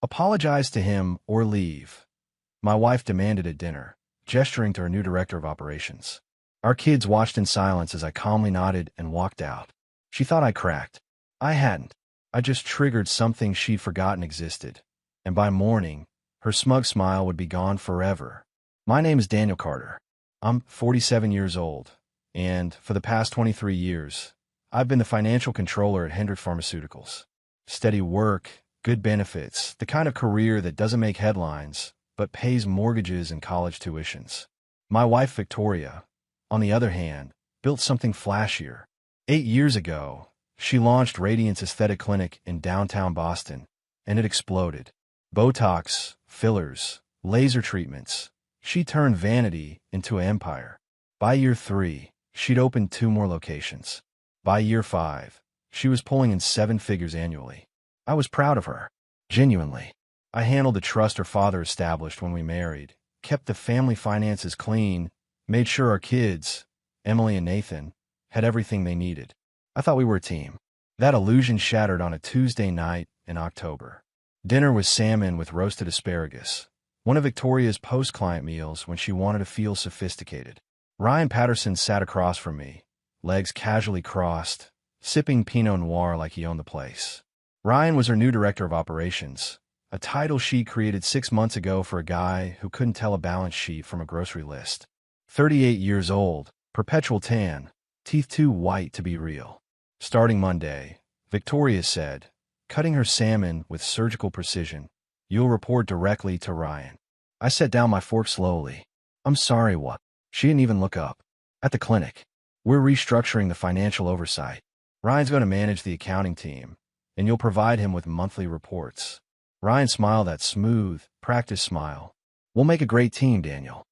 Apologize to him or leave, my wife demanded at dinner, gesturing to her new director of operations. Our kids watched in silence as I calmly nodded and walked out. She thought I cracked. I hadn't. I just triggered something she'd forgotten existed. And by morning, her smug smile would be gone forever. My name is Daniel Carter. I'm 47 years old, and for the past 23 years, I've been the financial controller at Hendrick Pharmaceuticals. Steady work, good benefits, the kind of career that doesn't make headlines, but pays mortgages and college tuitions. My wife, Victoria, on the other hand, built something flashier. 8 years ago, she launched Radiance Aesthetic Clinic in downtown Boston, and it exploded. Botox, fillers, laser treatments. She turned vanity into an empire. By year 3, she'd opened 2 more locations. By year 5, she was pulling in 7 figures annually. I was proud of her. Genuinely. I handled the trust her father established when we married, kept the family finances clean, made sure our kids, Emily and Nathan, had everything they needed. I thought we were a team. That illusion shattered on a Tuesday night in October. Dinner was salmon with roasted asparagus, one of Victoria's post-client meals when she wanted to feel sophisticated. Ryan Patterson sat across from me, legs casually crossed, sipping Pinot Noir like he owned the place. Ryan was her new director of operations, a title she created 6 months ago for a guy who couldn't tell a balance sheet from a grocery list. 38 years old, perpetual tan, teeth too white to be real. Starting Monday, Victoria said, cutting her salmon with surgical precision, "You'll report directly to Ryan." I set down my fork slowly. "I'm sorry, what?" She didn't even look up. "At the clinic. We're restructuring the financial oversight. Ryan's going to manage the accounting team, and you'll provide him with monthly reports." Ryan smiled that smooth, practiced smile. "We'll make a great team, Daniel."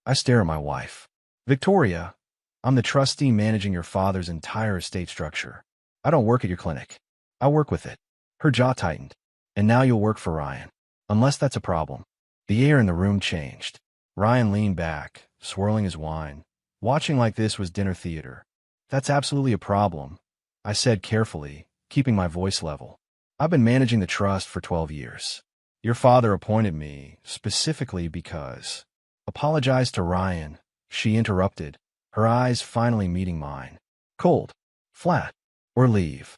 I stare at my wife. "Victoria, I'm the trustee managing your father's entire estate structure. I don't work at your clinic. I work with it." Her jaw tightened. "And now you'll work for Ryan. Unless that's a problem." The air in the room changed. Ryan leaned back, swirling his wine. Watching like this was dinner theater. "That's absolutely a problem," I said carefully, keeping my voice level. "I've been managing the trust for 12 years. Your father appointed me specifically because—" "Apologize to Ryan," she interrupted, her eyes finally meeting mine. "Cold, flat, or leave."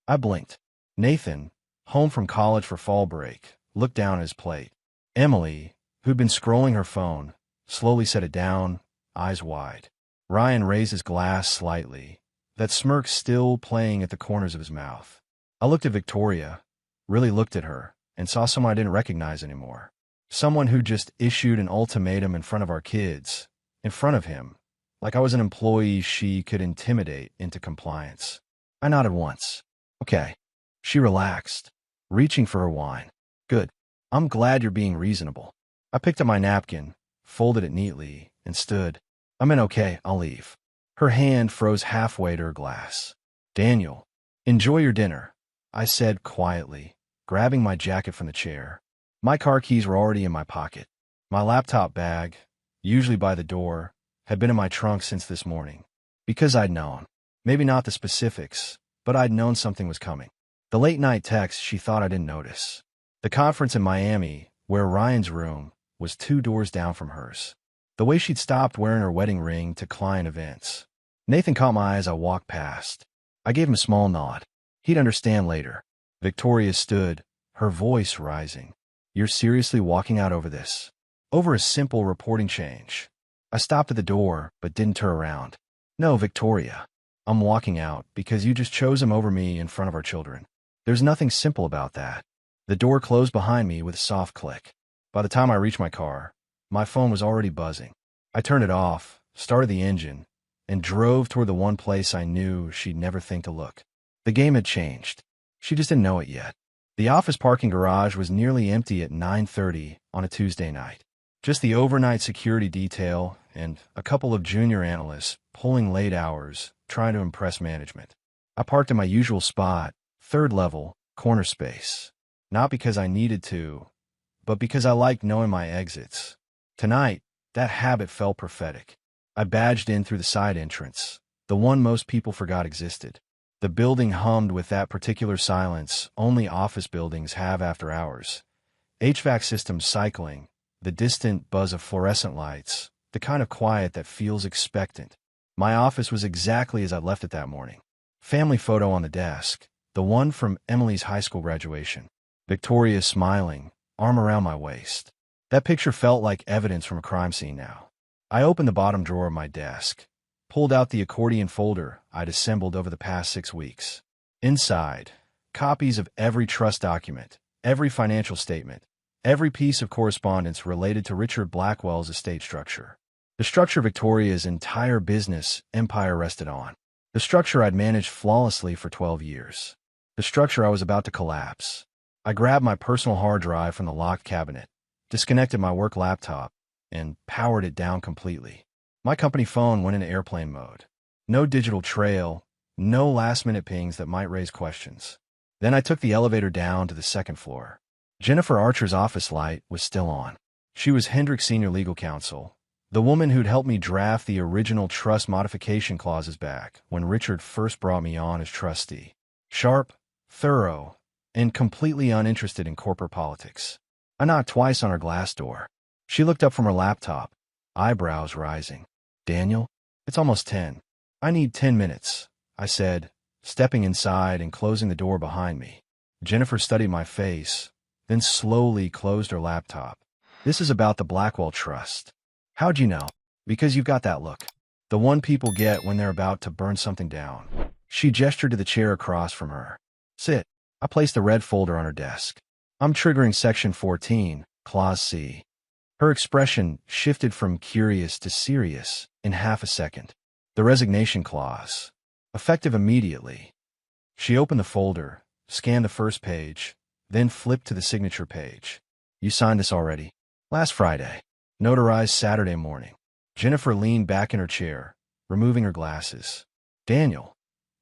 I blinked. Nathan, home from college for fall break, looked down at his plate. Emily, who'd been scrolling her phone, slowly set it down, eyes wide. Ryan raised his glass slightly, that smirk still playing at the corners of his mouth. I looked at Victoria, really looked at her, and saw someone I didn't recognize anymore. Someone who just issued an ultimatum in front of our kids, in front of him, like I was an employee she could intimidate into compliance. I nodded once. "Okay." She relaxed, reaching for her wine. "Good. I'm glad you're being reasonable." I picked up my napkin, folded it neatly, and stood. "I'm in okay, I'll leave." Her hand froze halfway to her glass. "Daniel, enjoy your dinner," I said quietly, grabbing my jacket from the chair. My car keys were already in my pocket. My laptop bag, usually by the door, had been in my trunk since this morning. Because I'd known. Maybe not the specifics, but I'd known something was coming. The late-night text she thought I didn't notice. The conference in Miami, where Ryan's room, was 2 doors down from hers. The way she'd stopped wearing her wedding ring to client events. Nathan caught my eye as I walked past. I gave him a small nod. He'd understand later. Victoria stood, her voice rising. "You're seriously walking out over this?" "Over a simple reporting change." I stopped at the door, but didn't turn around. "No, Victoria. I'm walking out because you just chose him over me in front of our children. There's nothing simple about that." The door closed behind me with a soft click. By the time I reached my car, my phone was already buzzing. I turned it off, started the engine, and drove toward the one place I knew she'd never think to look. The game had changed. She just didn't know it yet. The office parking garage was nearly empty at 9:30 on a Tuesday night. Just the overnight security detail and a couple of junior analysts pulling late hours, trying to impress management. I parked in my usual spot, 3rd level, corner space. Not because I needed to, but because I liked knowing my exits. Tonight, that habit felt prophetic. I badged in through the side entrance, the one most people forgot existed. The building hummed with that particular silence only office buildings have after hours, HVAC systems cycling, the distant buzz of fluorescent lights, the kind of quiet that feels expectant. My office was exactly as I left it that morning. Family photo on the desk, the one from Emily's high school graduation. Victoria smiling, arm around my waist. That picture felt like evidence from a crime scene now. I opened the bottom drawer of my desk, pulled out the accordion folder I'd assembled over the past 6 weeks. Inside, copies of every trust document, every financial statement, every piece of correspondence related to Richard Blackwell's estate structure. The structure Victoria's entire business empire rested on. The structure I'd managed flawlessly for 12 years. The structure I was about to collapse. I grabbed my personal hard drive from the locked cabinet, disconnected my work laptop, and powered it down completely. My company phone went into airplane mode. No digital trail, no last-minute pings that might raise questions. Then I took the elevator down to the second floor. Jennifer Archer's office light was still on. She was Hendrick's senior legal counsel, the woman who'd helped me draft the original trust modification clauses back when Richard first brought me on as trustee. Sharp, thorough, and completely uninterested in corporate politics. I knocked twice on her glass door. She looked up from her laptop, eyebrows rising. "Daniel, it's almost 10. I need 10 minutes, I said, stepping inside and closing the door behind me. Jennifer studied my face, then slowly closed her laptop. "This is about the Blackwell Trust." "How'd you know?" "Because you've got that look. The one people get when they're about to burn something down." She gestured to the chair across from her. "Sit." I placed the red folder on her desk. "I'm triggering Section 14, Clause C." Her expression shifted from curious to serious in half a second. "The resignation clause. Effective immediately." She opened the folder, scanned the first page, then flipped to the signature page. "You signed this already?" "Last Friday. Notarized Saturday morning." Jennifer leaned back in her chair, removing her glasses. "Daniel,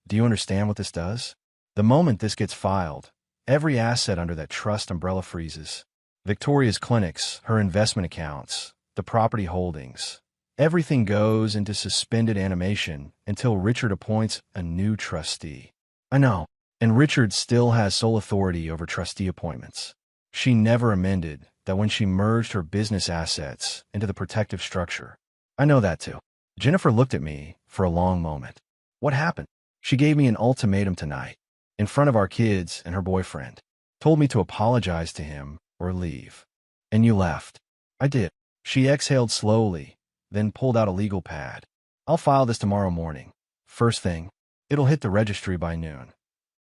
do you understand what this does? The moment this gets filed, every asset under that trust umbrella freezes. Victoria's clinics, her investment accounts, the property holdings. Everything goes into suspended animation until Richard appoints a new trustee." "I know. And Richard still has sole authority over trustee appointments." She never amended that when she merged her business assets into the protective structure. "I know that too." Jennifer looked at me for a long moment. "What happened?" "She gave me an ultimatum tonight, in front of our kids and her boyfriend. Told me to apologize to him or leave." "And you left?" "I did." She exhaled slowly, then pulled out a legal pad. "I'll file this tomorrow morning. First thing. It'll hit the registry by noon."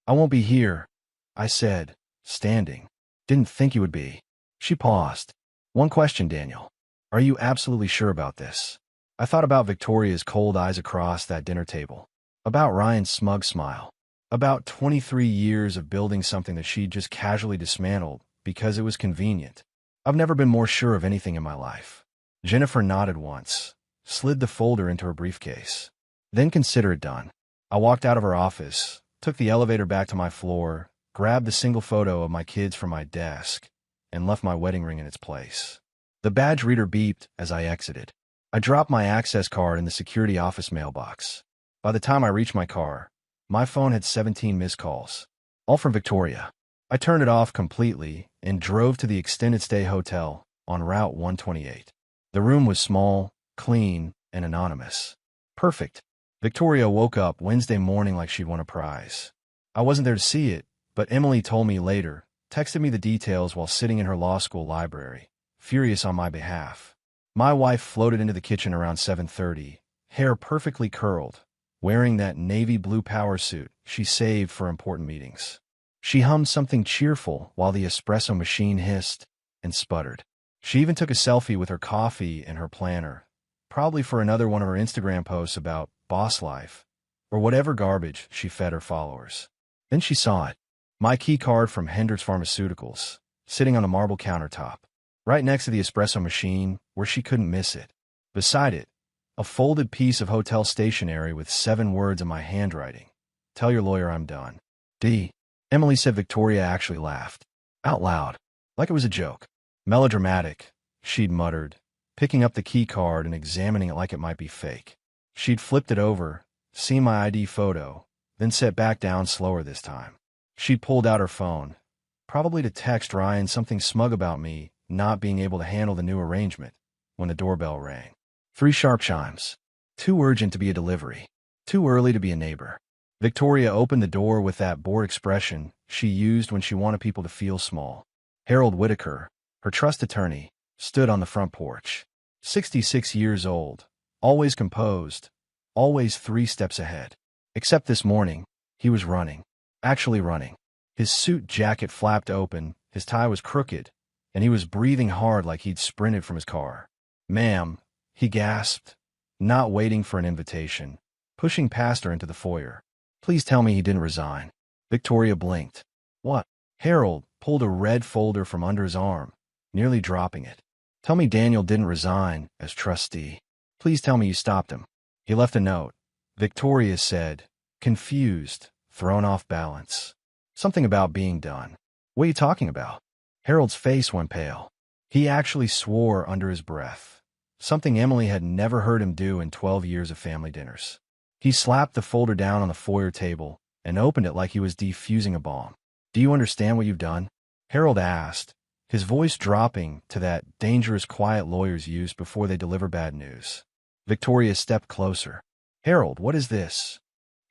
"I won't be here," I said, standing. "Didn't think you would be." She paused. "One question, Daniel. Are you absolutely sure about this?" I thought about Victoria's cold eyes across that dinner table. About Ryan's smug smile. About 23 years of building something that she'd just casually dismantled because it was convenient. I've never been more sure of anything in my life. Jennifer nodded once, slid the folder into her briefcase. "Then consider it done." I walked out of her office, took the elevator back to my floor, grabbed the single photo of my kids from my desk, and left my wedding ring in its place. The badge reader beeped as I exited. I dropped my access card in the security office mailbox. By the time I reached my car, my phone had 17 missed calls, all from Victoria. I turned it off completely and drove to the extended stay hotel on Route 128. The room was small, clean, and anonymous. Perfect. Victoria woke up Wednesday morning like she'd won a prize. I wasn't there to see it, but Emily told me later, texted me the details while sitting in her law school library, furious on my behalf. My wife floated into the kitchen around 7:30, hair perfectly curled, wearing that navy blue power suit she saved for important meetings. She hummed something cheerful while the espresso machine hissed and sputtered. She even took a selfie with her coffee and her planner, probably for another one of her Instagram posts about boss life, or whatever garbage she fed her followers. Then she saw it. My Keycard from Hendrick's Pharmaceuticals, sitting on a marble countertop, right next to the espresso machine where she couldn't miss it. Beside it, a folded piece of hotel stationery with 7 words in my handwriting. "Tell your lawyer I'm done. D." Emily said Victoria actually laughed. Out loud. Like it was a joke. "Melodramatic," she'd muttered, picking up the key card and examining it like it might be fake. She'd flipped it over, seen my ID photo, then set back down slower this time. She'd pulled out her phone, Probably to text Ryan something smug about me not being able to handle the new arrangement when the doorbell rang. 3 sharp chimes. Too urgent to be a delivery. Too early to be a neighbor. Victoria opened the door with that bored expression she used when she wanted people to feel small. Harold Whitaker, her trust attorney, stood on the front porch. 66 years old, always composed, always 3 steps ahead. Except this morning, he was running. Actually running. His suit jacket flapped open, his tie was crooked, and he was breathing hard like he'd sprinted from his car. "Ma'am," he gasped, not waiting for an invitation, pushing past her into the foyer. "Please tell me he didn't resign." Victoria blinked. "What?" Harold pulled a red folder from under his arm, nearly dropping it. "Tell me Daniel didn't resign as trustee. Please tell me you stopped him." "He left a note," Victoria said, confused, thrown off balance. "Something about being done." "What are you talking about?" Harold's face went pale. He actually swore under his breath, something Emily had never heard him do in 12 years of family dinners. He slapped the folder down on the foyer table and opened it like he was defusing a bomb. "Do you understand what you've done?" Harold asked, his voice dropping to that dangerous quiet lawyers use before they deliver bad news. Victoria stepped closer. "Harold, what is this?"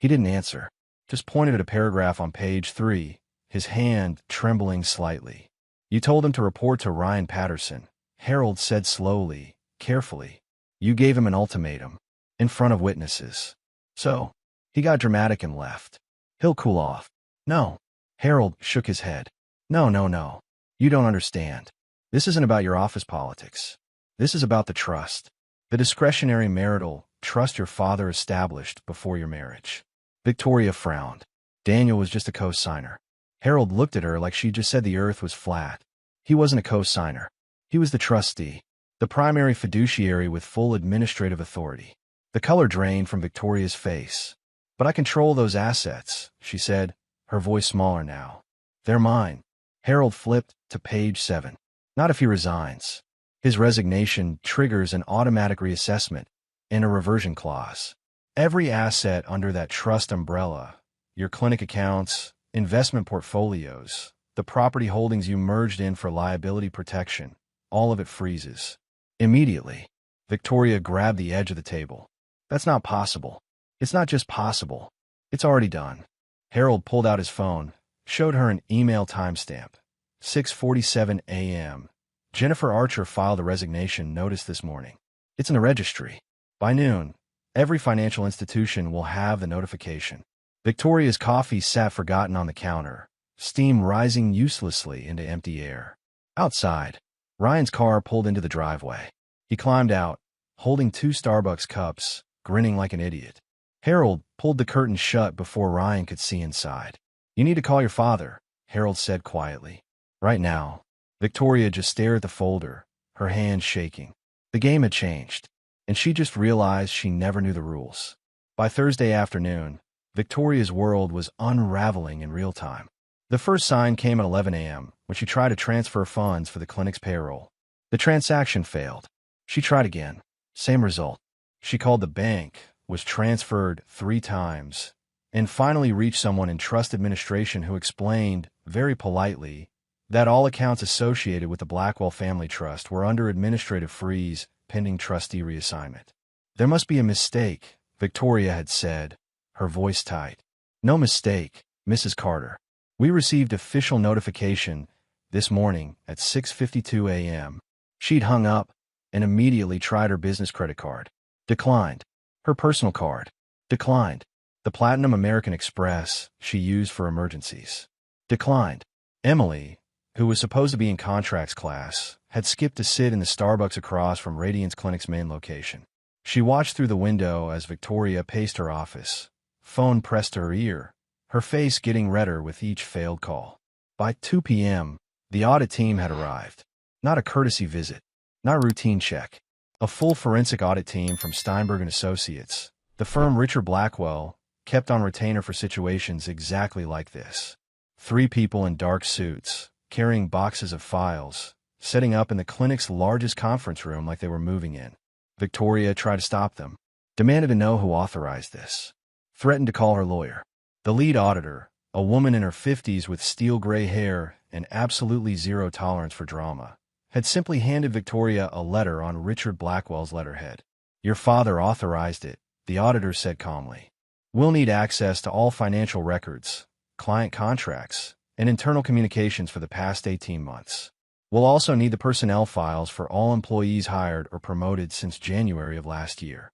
He didn't answer, just pointed at a paragraph on page 3, his hand trembling slightly. "You told him to report to Ryan Patterson," Harold said slowly, carefully. "You gave him an ultimatum, in front of witnesses. So, he got dramatic and left. He'll cool off." "No." Harold shook his head. No. You don't understand. This isn't about your office politics. This is about the trust. The discretionary marital trust your father established before your marriage." Victoria frowned. Daniel was just a co-signer. Harold looked at her like she just said the earth was flat. He wasn't a co-signer. He was the trustee, the primary fiduciary with full administrative authority. The color drained from Victoria's face. "But I control those assets," she said, her voice smaller now. "They're mine." Harold flipped to page 7. "Not if he resigns. His resignation triggers an automatic reassessment and a reversion clause. Every asset under that trust umbrella, your clinic accounts, investment portfolios, the property holdings you merged in for liability protection, all of it freezes. Immediately." Victoria grabbed the edge of the table. "That's not possible. It's not just possible. It's already done." Harold pulled out his phone, showed her an email timestamp. 6:47 a.m. "Jennifer Archer filed a resignation notice this morning. It's in the registry. By noon, every financial institution will have the notification." Victoria's coffee sat forgotten on the counter, steam rising uselessly into empty air. Outside, Ryan's car pulled into the driveway. He climbed out, holding 2 Starbucks cups, grinning like an idiot. Harold pulled the curtain shut before Ryan could see inside. "You need to call your father," Harold said quietly. "Right now." Victoria just stared at the folder, her hands shaking. The game had changed, and she just realized she never knew the rules. By Thursday afternoon, Victoria's world was unraveling in real time. The first sign came at 11 a.m. when she tried to transfer funds for the clinic's payroll. The transaction failed. She tried again. Same result. She called the bank, was transferred 3 times, and finally reached someone in trust administration who explained, very politely, that all accounts associated with the Blackwell Family Trust were under administrative freeze pending trustee reassignment. "There must be a mistake," Victoria had said, her voice tight. "No mistake, Mrs. Carter. We received official notification this morning at 6:52 a.m. She'd hung up and immediately tried her business credit card. Declined. Her personal card. Declined. The Platinum American Express she used for emergencies. Declined. Emily, who was supposed to be in contracts class, had skipped to sit in the Starbucks across from Radiance Clinic's main location. She watched through the window as Victoria paced her office, phone pressed to her ear, her face getting redder with each failed call. By 2 p.m., the audit team had arrived. Not a courtesy visit, not a routine check. A full forensic audit team from Steinberg & Associates, the firm Richard Blackwell kept on retainer for situations exactly like this. 3 people in dark suits, carrying boxes of files, setting up in the clinic's largest conference room like they were moving in. Victoria tried to stop them, demanded to know who authorized this, threatened to call her lawyer. The lead auditor, a woman in her 50s with steel gray hair and absolutely zero tolerance for drama, had simply handed Victoria a letter on Richard Blackwell's letterhead. "Your father authorized it," the auditor said calmly. "We'll need access to all financial records, client contracts, and internal communications for the past 18 months. We'll also need the personnel files for all employees hired or promoted since January of last year."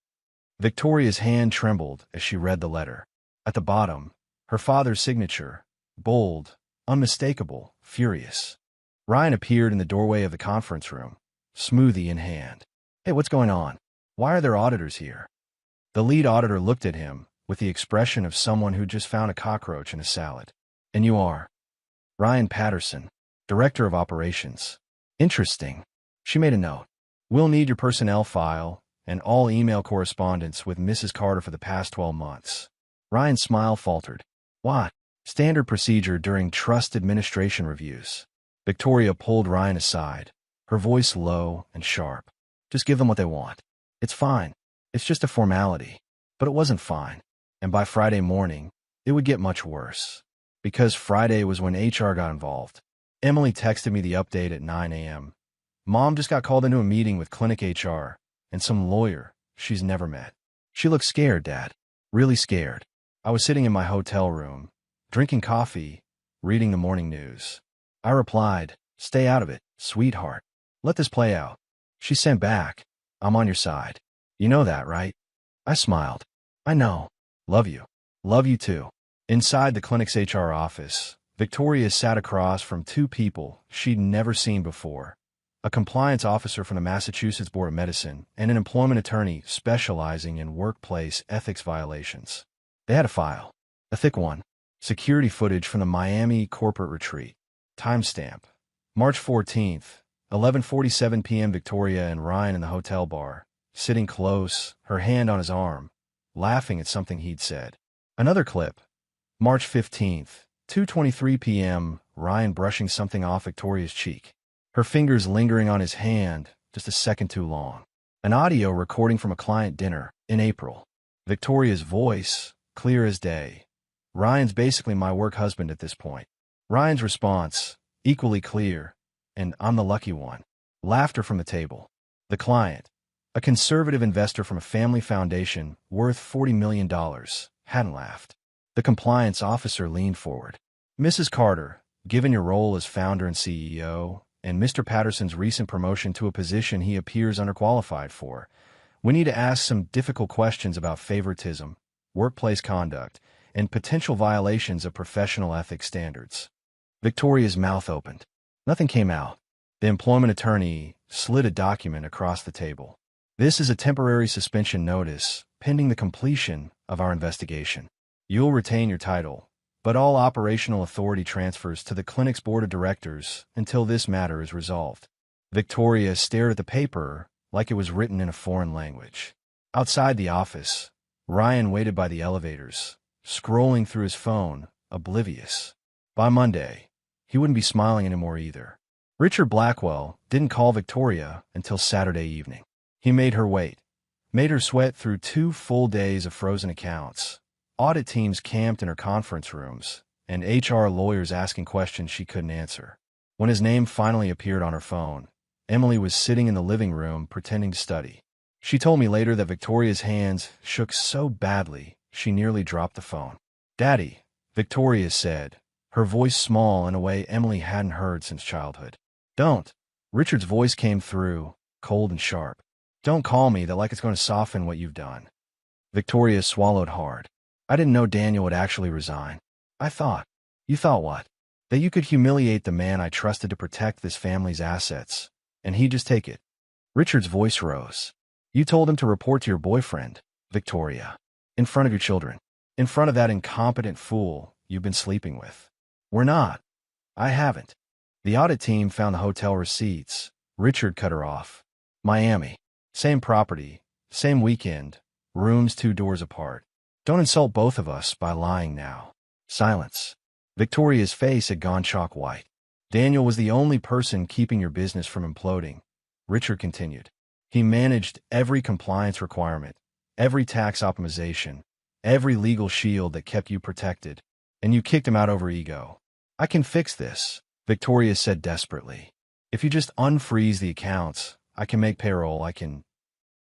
Victoria's hand trembled as she read the letter. At the bottom, her father's signature, bold, unmistakable, furious. Ryan appeared in the doorway of the conference room, smoothie in hand. "Hey, what's going on? Why are there auditors here?" The lead auditor looked at him with the expression of someone who just found a cockroach in a salad. "And you are?" "Ryan Patterson, Director of Operations." "Interesting." She made a note. "We'll need your personnel file and all email correspondence with Mrs. Carter for the past 12 months. Ryan's smile faltered. "What?" "Standard procedure during trust administration reviews." Victoria pulled Ryan aside, her voice low and sharp. "Just give them what they want. It's fine. It's just a formality." But it wasn't fine. And by Friday morning, it would get much worse. Because Friday was when HR got involved. Emily texted me the update at 9 a.m. "Mom just got called into a meeting with clinic HR and some lawyer she's never met. She looks scared, Dad. Really scared." I was sitting in my hotel room, drinking coffee, reading the morning news. I replied, "Stay out of it, sweetheart. Let this play out." She sent back, "I'm on your side. You know that, right?" I smiled. "I know. Love you. Love you too." Inside the clinic's HR office, Victoria sat across from two people she'd never seen before: a compliance officer from the Massachusetts Board of Medicine and an employment attorney specializing in workplace ethics violations. They had a file, a thick one, security footage from the Miami corporate retreat. Timestamp: March 14th, 11:47 p.m. Victoria and Ryan in the hotel bar, sitting close, her hand on his arm, laughing at something he'd said. Another clip: March 15th, 2:23 p.m., Ryan brushing something off Victoria's cheek, her fingers lingering on his hand just a second too long. An audio recording from a client dinner in April. Victoria's voice, clear as day. "Ryan's basically my work husband at this point." Ryan's response, equally clear, and "I'm the lucky one." Laughter from the table. The client, a conservative investor from a family foundation worth $40 million, hadn't laughed. The compliance officer leaned forward. "Mrs. Carter, given your role as founder and CEO, and Mr. Patterson's recent promotion to a position he appears underqualified for, we need to ask some difficult questions about favoritism, workplace conduct, and potential violations of professional ethics standards." Victoria's mouth opened. Nothing came out. The employment attorney slid a document across the table. "This is a temporary suspension notice pending the completion of our investigation. You'll retain your title, but all operational authority transfers to the clinic's board of directors until this matter is resolved." Victoria stared at the paper like it was written in a foreign language. Outside the office, Ryan waited by the elevators, scrolling through his phone, oblivious. By Monday, he wouldn't be smiling anymore either. Richard Blackwell didn't call Victoria until Saturday evening. He made her wait, made her sweat through 2 full days of frozen accounts, audit teams camped in her conference rooms, and HR lawyers asking questions she couldn't answer. When his name finally appeared on her phone, Emily was sitting in the living room pretending to study. She told me later that Victoria's hands shook so badly she nearly dropped the phone. "Daddy," Victoria said, her voice small in a way Emily hadn't heard since childhood. "Don't." Richard's voice came through, cold and sharp. "Don't call me that like it's going to soften what you've done." Victoria swallowed hard. "I didn't know Daniel would actually resign. I thought." "You thought what?" "That you could humiliate the man I trusted to protect this family's assets, and he'd just take it." Richard's voice rose. "You told him to report to your boyfriend, Victoria. In front of your children. In front of that incompetent fool you've been sleeping with." "We're not." "I haven't." "The audit team found the hotel receipts." Richard cut her off. "Miami. Same property, same weekend, rooms 2 doors apart. Don't insult both of us by lying now." Silence. Victoria's face had gone chalk white. "Daniel was the only person keeping your business from imploding," Richard continued. "He managed every compliance requirement, every tax optimization, every legal shield that kept you protected, and you kicked him out over ego. I can fix this." Victoria said desperately. If you just unfreeze the accounts, I can make payroll, I can...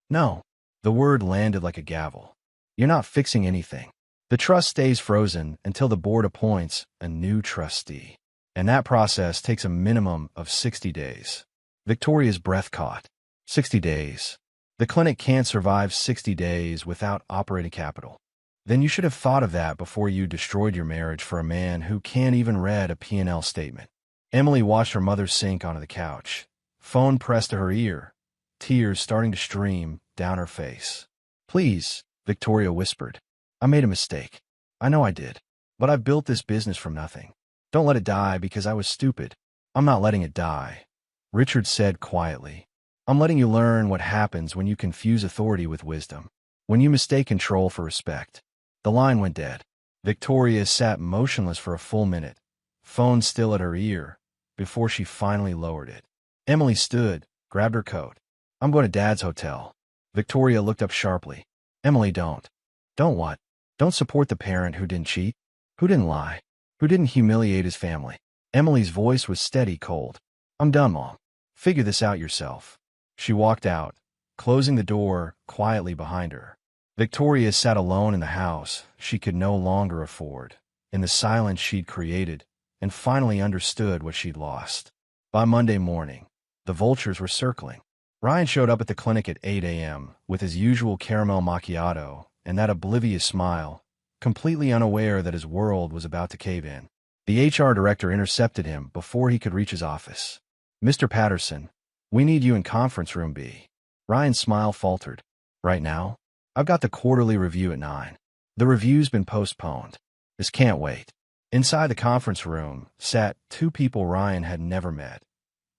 No. The word landed like a gavel. You're not fixing anything. The trust stays frozen until the board appoints a new trustee. And that process takes a minimum of 60 days. Victoria's breath caught. 60 days. The clinic can't survive 60 days without operating capital. Then you should have thought of that before you destroyed your marriage for a man who can't even read a P&L statement. Emily watched her mother sink onto the couch. Phone pressed to her ear, tears starting to stream down her face. Please, Victoria whispered. I made a mistake. I know I did. But I've built this business from nothing. Don't let it die because I was stupid. I'm not letting it die, Richard said quietly. I'm letting you learn what happens when you confuse authority with wisdom. When you mistake control for respect. The line went dead. Victoria sat motionless for a full minute, phone still at her ear, before she finally lowered it. Emily stood, grabbed her coat. I'm going to Dad's hotel. Victoria looked up sharply. Emily, don't. Don't what? Don't support the parent who didn't cheat? Who didn't lie? Who didn't humiliate his family? Emily's voice was steady, cold. I'm done, Mom. Figure this out yourself. She walked out, closing the door quietly behind her. Victoria sat alone in the house she could no longer afford, in the silence she'd created, and finally understood what she'd lost. By Monday morning, the vultures were circling. Ryan showed up at the clinic at 8 a.m. with his usual caramel macchiato and that oblivious smile, completely unaware that his world was about to cave in. The HR director intercepted him before he could reach his office. Mr. Patterson, we need you in conference room B. Ryan's smile faltered. Right now? I've got the quarterly review at 9. The review's been postponed. This can't wait. Inside the conference room sat two people Ryan had never met.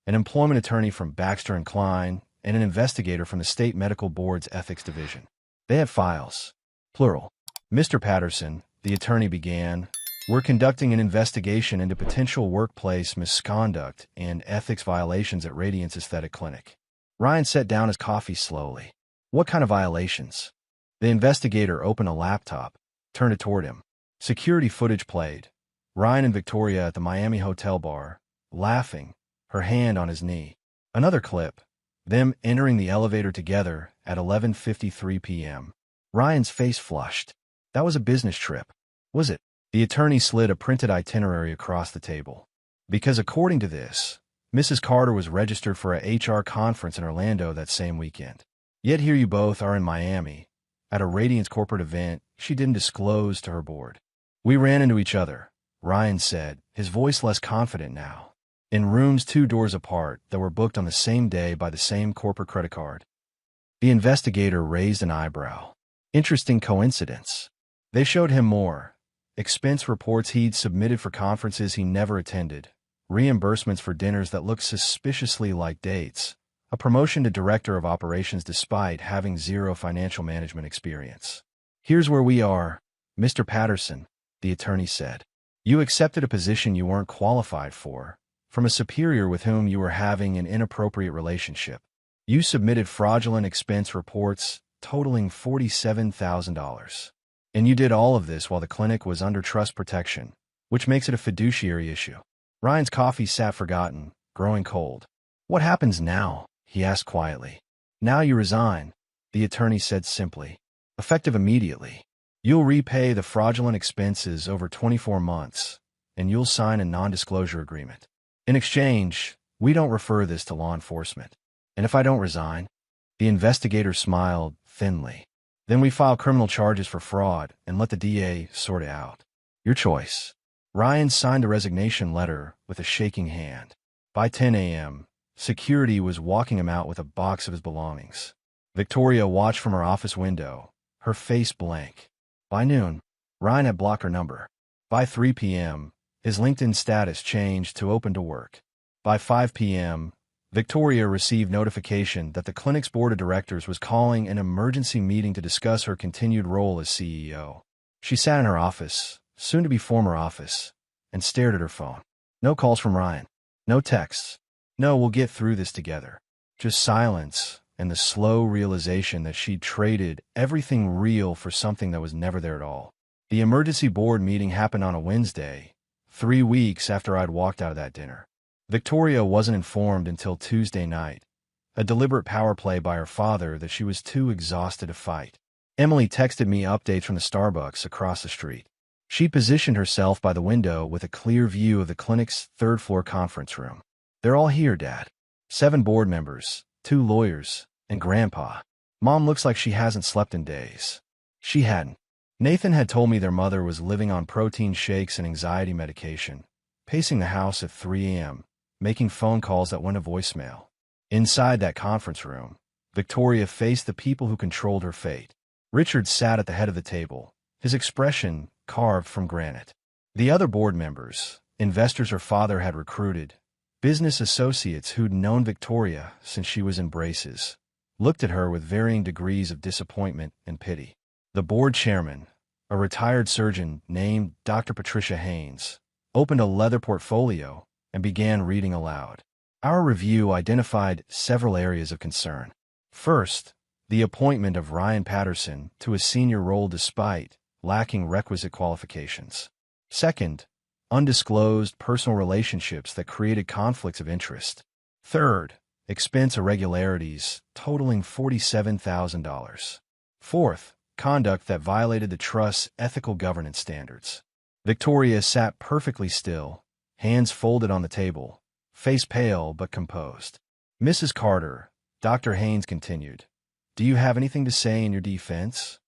An employment attorney from Baxter & Klein and an investigator from the State Medical Board's Ethics Division. They had files. Plural. Mr. Patterson, the attorney began, we're conducting an investigation into potential workplace misconduct and ethics violations at Radiance Aesthetic Clinic. Ryan set down his coffee slowly. What kind of violations? The investigator opened a laptop, turned it toward him. Security footage played. Ryan and Victoria at the Miami hotel bar, laughing, her hand on his knee. Another clip. Them entering the elevator together at 11:53 p.m. Ryan's face flushed. That was a business trip. Was it? The attorney slid a printed itinerary across the table. Because according to this, Mrs. Carter was registered for a HR conference in Orlando that same weekend. Yet here you both are in Miami, at a Radiance corporate event she didn't disclose to her board. We ran into each other, Ryan said, his voice less confident now. In rooms 2 doors apart that were booked on the same day by the same corporate credit card. The investigator raised an eyebrow. Interesting coincidence. They showed him more. Expense reports he'd submitted for conferences he never attended, reimbursements for dinners that looked suspiciously like dates, a promotion to director of operations despite having zero financial management experience. Here's where we are, Mr. Patterson, the attorney said. You accepted a position you weren't qualified for, from a superior with whom you were having an inappropriate relationship. You submitted fraudulent expense reports totaling $47,000. And you did all of this while the clinic was under trust protection, which makes it a fiduciary issue. Ryan's coffee sat forgotten, growing cold. What happens now? He asked quietly. Now you resign, the attorney said simply. Effective immediately. You'll repay the fraudulent expenses over 24 months, and you'll sign a non-disclosure agreement. In exchange, we don't refer this to law enforcement. And if I don't resign? The investigator smiled thinly. Then we file criminal charges for fraud and let the DA sort it out. Your choice. Ryan signed the resignation letter with a shaking hand. By 10 a.m., security was walking him out with a box of his belongings. Victoria watched from her office window, her face blank. By noon, Ryan had blocked her number. By 3 p.m., his LinkedIn status changed to open to work. By 5 p.m., Victoria received notification that the clinic's board of directors was calling an emergency meeting to discuss her continued role as CEO. She sat in her office, soon-to-be former office, and stared at her phone. No calls from Ryan. No texts. No, we'll get through this together. Just silence and the slow realization that she'd traded everything real for something that was never there at all. The emergency board meeting happened on a Wednesday, 3 weeks after I'd walked out of that dinner. Victoria wasn't informed until Tuesday night, a deliberate power play by her father that she was too exhausted to fight. Emily texted me updates from the Starbucks across the street. She positioned herself by the window with a clear view of the clinic's third-floor conference room. "They're all here, Dad. 7 board members, 2 lawyers, and Grandpa. Mom looks like she hasn't slept in days." She hadn't. Nathan had told me their mother was living on protein shakes and anxiety medication, pacing the house at 3 a.m., making phone calls that went to voicemail. Inside that conference room, Victoria faced the people who controlled her fate. Richard sat at the head of the table, his expression carved from granite. The other board members, investors her father had recruited, business associates who'd known Victoria since she was in braces, looked at her with varying degrees of disappointment and pity. The board chairman, a retired surgeon named Dr. Patricia Haynes, opened a leather portfolio and began reading aloud. Our review identified several areas of concern. First, the appointment of Ryan Patterson to a senior role despite lacking requisite qualifications. Second, undisclosed personal relationships that created conflicts of interest. Third, expense irregularities totaling $47,000. Fourth, conduct that violated the trust's ethical governance standards. Victoria sat perfectly still, hands folded on the table, face pale but composed. "Mrs. Carter," Dr. Haynes continued, "do you have anything to say in your defense?"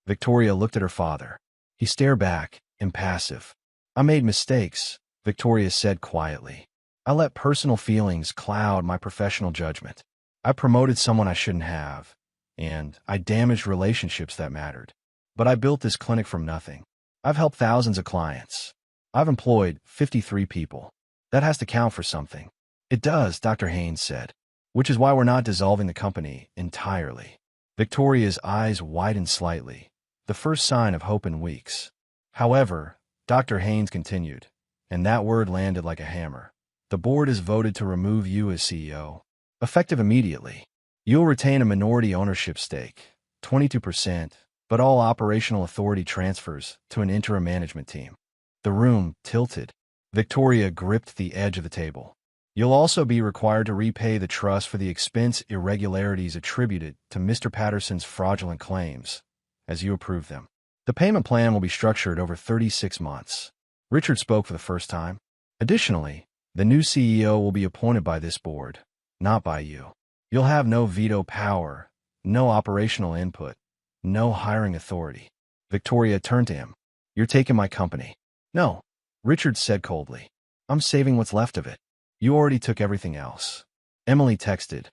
Victoria looked at her father. He stared back, impassive. "I made mistakes," Victoria said quietly. "I let personal feelings cloud my professional judgment. I promoted someone I shouldn't have, and I damaged relationships that mattered. But I built this clinic from nothing. I've helped thousands of clients. I've employed 53 people. That has to count for something." "It does," Dr. Haynes said, "which is why we're not dissolving the company entirely." Victoria's eyes widened slightly, the first sign of hope in weeks. "However," Dr. Haynes continued, and that word landed like a hammer, "the board has voted to remove you as CEO, effective immediately. You'll retain a minority ownership stake, 22%, but all operational authority transfers to an interim management team." The room tilted. Victoria gripped the edge of the table. "You'll also be required to repay the trust for the expense irregularities attributed to Mr. Patterson's fraudulent claims, as you approve them. The payment plan will be structured over 36 months. Richard spoke for the first time. "Additionally, the new CEO will be appointed by this board, not by you. You'll have no veto power, no operational input, no hiring authority." Victoria turned to him. "You're taking my company." "No," Richard said coldly. "I'm saving what's left of it. You already took everything else." Emily texted.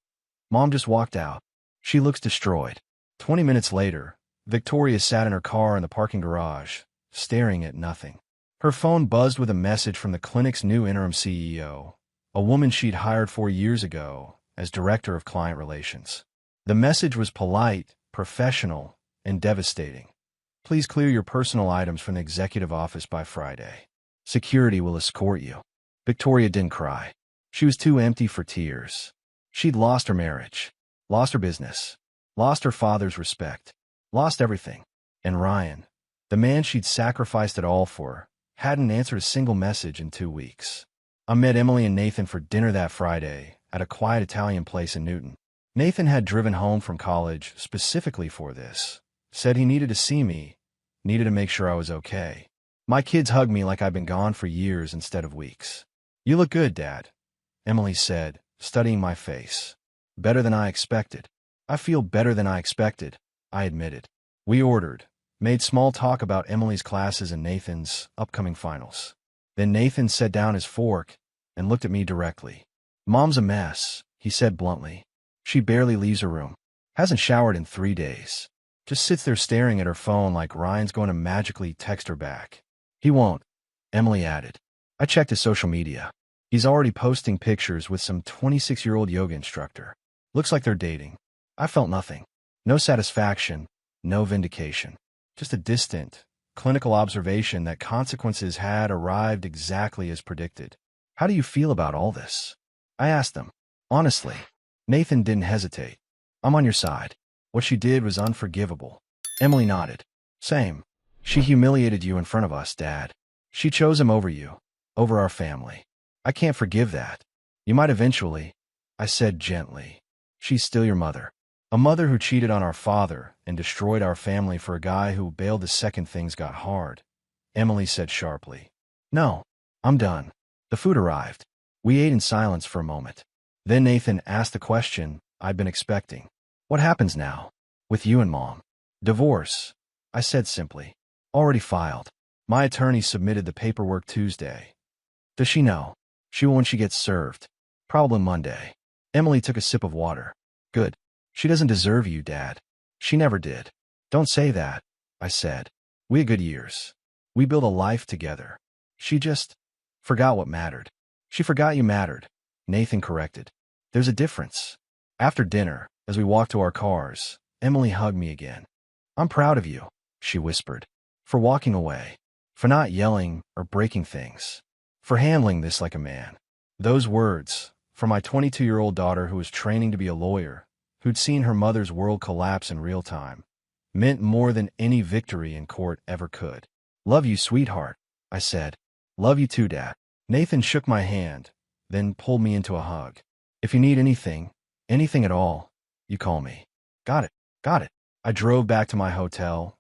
"Mom just walked out. She looks destroyed." 20 minutes later, Victoria sat in her car in the parking garage, staring at nothing. Her phone buzzed with a message from the clinic's new interim CEO, a woman she'd hired 4 years ago as director of client relations. The message was polite, professional, and devastating. "Please clear your personal items from the executive office by Friday. Security will escort you." Victoria didn't cry. She was too empty for tears. She'd lost her marriage, lost her business, lost her father's respect, lost everything. And Ryan, the man she'd sacrificed it all for, hadn't answered a single message in 2 weeks. I met Emily and Nathan for dinner that Friday at a quiet Italian place in Newton. Nathan had driven home from college specifically for this, said he needed to see me, needed to make sure I was okay. My kids hugged me like I'd been gone for years instead of weeks. "You look good, Dad," Emily said, studying my face. "Better than I expected." "I feel better than I expected," I admitted. We ordered, made small talk about Emily's classes and Nathan's upcoming finals. Then Nathan set down his fork and looked at me directly. "Mom's a mess," he said bluntly. "She barely leaves her room. Hasn't showered in 3 days. Just sits there staring at her phone like Ryan's going to magically text her back." "He won't," Emily added. I checked his social media. He's already posting pictures with some 26-year-old yoga instructor. Looks like they're dating. I felt nothing. No satisfaction, no vindication. Just a distant, clinical observation that consequences had arrived exactly as predicted. "How do you feel about all this?" I asked him. Honestly, Nathan didn't hesitate. "I'm on your side. What she did was unforgivable." Emily nodded. "Same. She humiliated you in front of us, Dad. She chose him over you, over our family. I can't forgive that." You might eventually, I said gently. She's still your mother. A mother who cheated on our father and destroyed our family for a guy who bailed the second things got hard, Emily said sharply. No, I'm done. The food arrived. We ate in silence for a moment. Then Nathan asked the question I'd been expecting. What happens now? With you and Mom? Divorce, I said simply. Already filed. My attorney submitted the paperwork Tuesday. Does she know? She will when she gets served. Probably Monday. Emily took a sip of water. Good. She doesn't deserve you, Dad. She never did. Don't say that, I said. We had good years. We built a life together. She just forgot what mattered. She forgot you mattered, Nathan corrected. There's a difference. After dinner, as we walked to our cars, Emily hugged me again. I'm proud of you, she whispered. For walking away. For not yelling or breaking things. For handling this like a man. Those words, for my 22-year-old daughter who was training to be a lawyer, who'd seen her mother's world collapse in real time, meant more than any victory in court ever could. Love you, sweetheart, I said. Love you too, Dad. Nathan shook my hand, then pulled me into a hug. If you need anything at all, you call me. Got it, got it. I drove back to my hotel.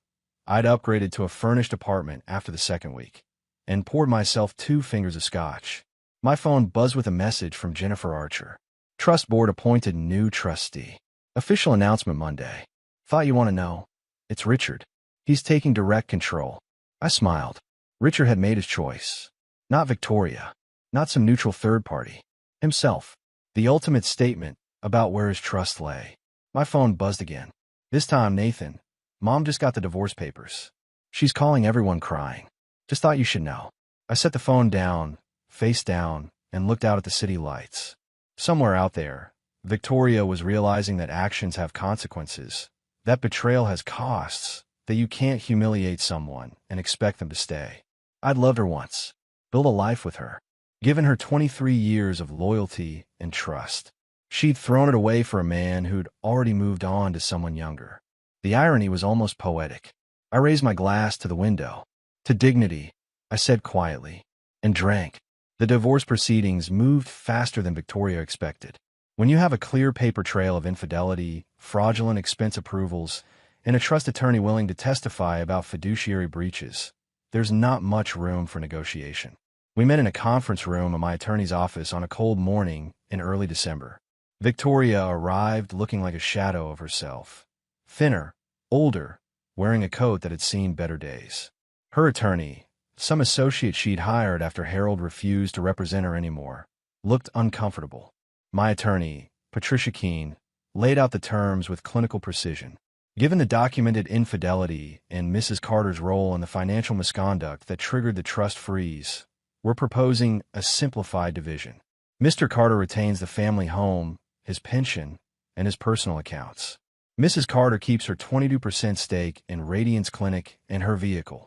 I'd upgraded to a furnished apartment after the second week, and poured myself 2 fingers of scotch. My phone buzzed with a message from Jennifer Archer. Trust board appointed new trustee. Official announcement Monday. Thought you want to know. It's Richard. He's taking direct control. I smiled. Richard had made his choice. Not Victoria. Not some neutral third party. Himself. The ultimate statement about where his trust lay. My phone buzzed again. This time, Nathan. Mom just got the divorce papers. She's calling everyone crying. Just thought you should know. I set the phone down, face down, and looked out at the city lights. Somewhere out there, Victoria was realizing that actions have consequences, that betrayal has costs, that you can't humiliate someone and expect them to stay. I'd loved her once, built a life with her, given her 23 years of loyalty and trust. She'd thrown it away for a man who'd already moved on to someone younger. The irony was almost poetic. I raised my glass to the window. To dignity, I said quietly, and drank. The divorce proceedings moved faster than Victoria expected. When you have a clear paper trail of infidelity, fraudulent expense approvals, and a trust attorney willing to testify about fiduciary breaches, there's not much room for negotiation. We met in a conference room of my attorney's office on a cold morning in early December. Victoria arrived looking like a shadow of herself. Thinner, older, wearing a coat that had seen better days. Her attorney, some associate she'd hired after Harold refused to represent her anymore, looked uncomfortable. My attorney, Patricia Keene, laid out the terms with clinical precision. Given the documented infidelity and Mrs. Carter's role in the financial misconduct that triggered the trust freeze, we're proposing a simplified division. Mr. Carter retains the family home, his pension, and his personal accounts. Mrs. Carter keeps her 22% stake in Radiance Clinic and her vehicle.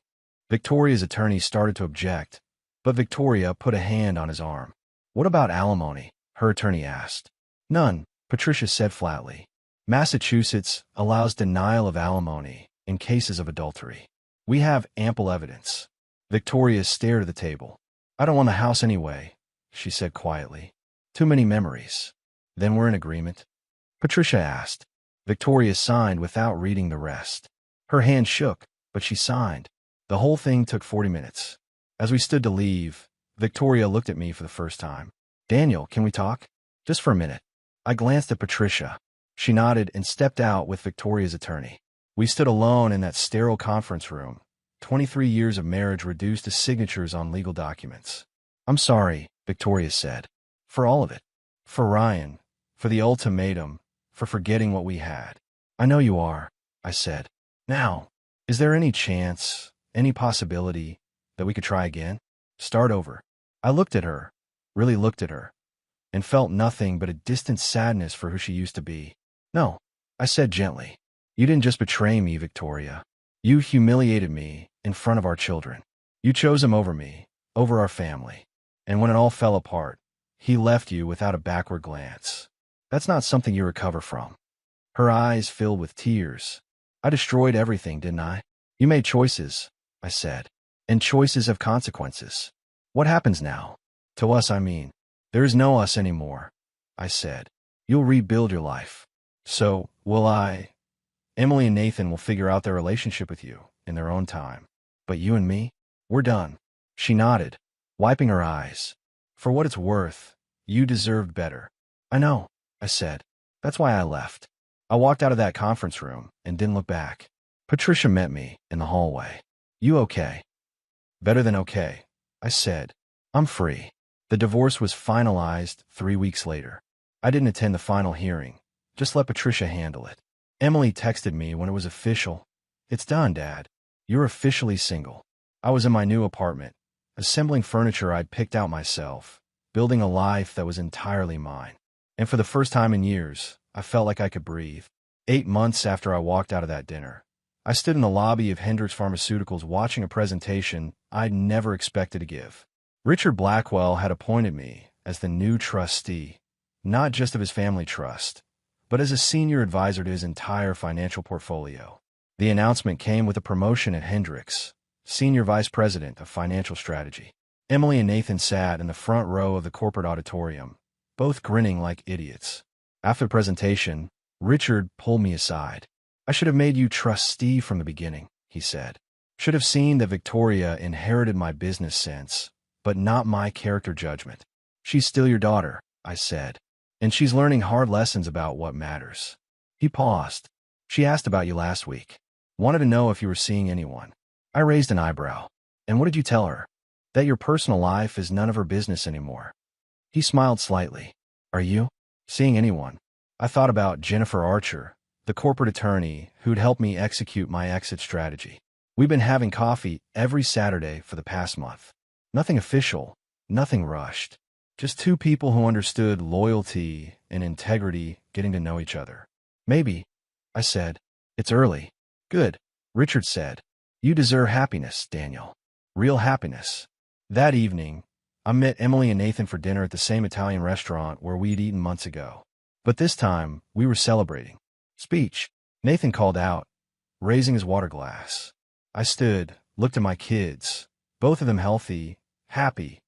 Victoria's attorney started to object, but Victoria put a hand on his arm. What about alimony? Her attorney asked. None, Patricia said flatly. Massachusetts allows denial of alimony in cases of adultery. We have ample evidence. Victoria stared at the table. I don't want the house anyway, she said quietly. Too many memories. Then we're in agreement? Patricia asked. Victoria signed without reading the rest. Her hand shook, but she signed. The whole thing took 40 minutes. As we stood to leave, Victoria looked at me for the first time. Daniel, can we talk? Just for a minute. I glanced at Patricia. She nodded and stepped out with Victoria's attorney. We stood alone in that sterile conference room, 23 years of marriage reduced to signatures on legal documents. I'm sorry, Victoria said. For all of it. For Ryan. For the ultimatum. For forgetting what we had. I know you are, I said. Now, is there any chance, any possibility, that we could try again? Start over. I looked at her, really looked at her, and felt nothing but a distant sadness for who she used to be. No, I said gently. You didn't just betray me, Victoria. You humiliated me in front of our children. You chose him over me, over our family. And when it all fell apart, he left you without a backward glance. That's not something you recover from. Her eyes filled with tears. I destroyed everything, didn't I? You made choices, I said. And choices have consequences. What happens now? To us, I mean. There is no us anymore, I said. You'll rebuild your life. So, will I? Emily and Nathan will figure out their relationship with you in their own time. But you and me? We're done. She nodded, wiping her eyes. For what it's worth, you deserved better. I know, I said. That's why I left. I walked out of that conference room and didn't look back. Patricia met me in the hallway. You okay? Better than okay, I said. I'm free. The divorce was finalized 3 weeks later. I didn't attend the final hearing. Just let Patricia handle it. Emily texted me when it was official. It's done, Dad. You're officially single. I was in my new apartment, assembling furniture I'd picked out myself, building a life that was entirely mine. And for the first time in years, I felt like I could breathe. 8 months after I walked out of that dinner, I stood in the lobby of Hendrix Pharmaceuticals watching a presentation I'd never expected to give. Richard Blackwell had appointed me as the new trustee, not just of his family trust, but as a senior advisor to his entire financial portfolio. The announcement came with a promotion at Hendrix, Senior Vice President of Financial Strategy. Emily and Nathan sat in the front row of the corporate auditorium, both grinning like idiots. After the presentation, Richard pulled me aside. I should have made you trustee from the beginning, he said. Should have seen that Victoria inherited my business sense, but not my character judgment. She's still your daughter, I said, and she's learning hard lessons about what matters. He paused. She asked about you last week. Wanted to know if you were seeing anyone. I raised an eyebrow. And what did you tell her? That your personal life is none of her business anymore. He smiled slightly. Are you seeing anyone? I thought about Jennifer Archer, the corporate attorney who'd helped me execute my exit strategy. We've been having coffee every Saturday for the past month. Nothing official, nothing rushed. Just two people who understood loyalty and integrity getting to know each other. Maybe, I said. It's early. Good, Richard said. You deserve happiness, Daniel. Real happiness. That evening, I met Emily and Nathan for dinner at the same Italian restaurant where we'd eaten months ago. But this time, we were celebrating. Speech, Nathan called out, raising his water glass. I stood, looked at my kids, both of them healthy, happy,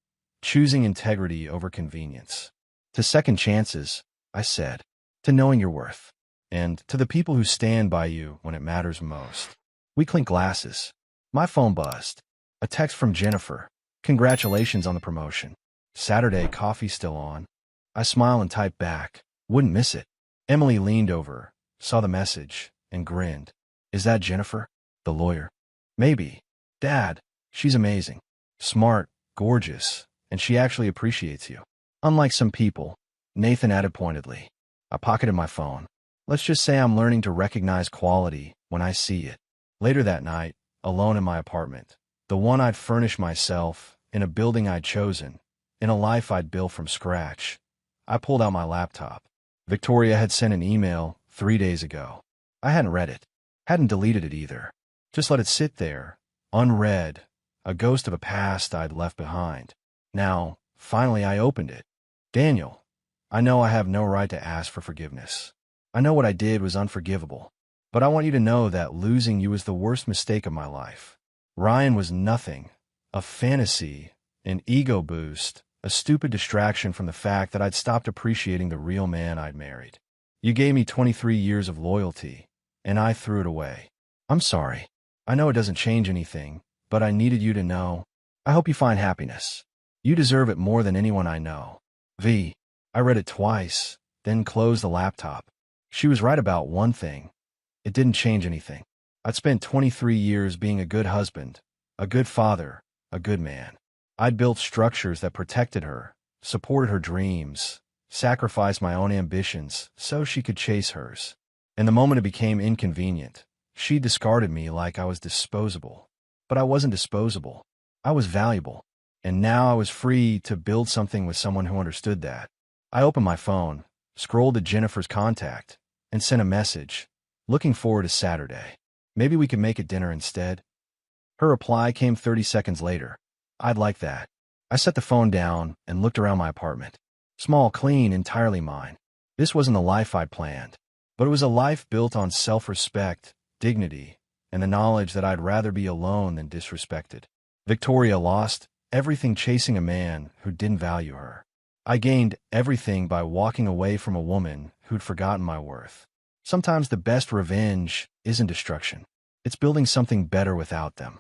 choosing integrity over convenience. To second chances, I said, to knowing your worth, and to the people who stand by you when it matters most. We clinked glasses. My phone buzzed. A text from Jennifer. Congratulations on the promotion. Saturday coffee still on. I smiled and typed back. Wouldn't miss it. Emily leaned over, saw the message, and grinned. Is that Jennifer? The lawyer? Maybe. Dad, she's amazing. Smart, gorgeous, and she actually appreciates you. Unlike some people, Nathan added pointedly. I pocketed my phone. Let's just say I'm learning to recognize quality when I see it. Later that night, alone in my apartment, the one I'd furnished myself, in a building I'd chosen, in a life I'd built from scratch, I pulled out my laptop. Victoria had sent an email 3 days ago. I hadn't read it, hadn't deleted it either. Just let it sit there, unread, a ghost of a past I'd left behind. Now, finally I opened it. Daniel, I know I have no right to ask for forgiveness. I know what I did was unforgivable. But I want you to know that losing you was the worst mistake of my life. Ryan was nothing, a fantasy, an ego boost, a stupid distraction from the fact that I'd stopped appreciating the real man I'd married. You gave me 23 years of loyalty, and I threw it away. I'm sorry. I know it doesn't change anything, but I needed you to know. I hope you find happiness. You deserve it more than anyone I know. V. I read it twice, then closed the laptop. She was right about one thing. It didn't change anything. I'd spent 23 years being a good husband, a good father, a good man. I'd built structures that protected her, supported her dreams, sacrificed my own ambitions so she could chase hers. And the moment it became inconvenient, she discarded me like I was disposable. But I wasn't disposable. I was valuable. And now I was free to build something with someone who understood that. I opened my phone, scrolled to Jennifer's contact, and sent a message. Looking forward to Saturday. Maybe we could make it dinner instead. Her reply came 30 seconds later. I'd like that. I set the phone down and looked around my apartment. Small, clean, entirely mine. This wasn't the life I'd planned, but it was a life built on self-respect, dignity, and the knowledge that I'd rather be alone than disrespected. Victoria lost everything chasing a man who didn't value her. I gained everything by walking away from a woman who'd forgotten my worth. Sometimes the best revenge isn't destruction. It's building something better without them.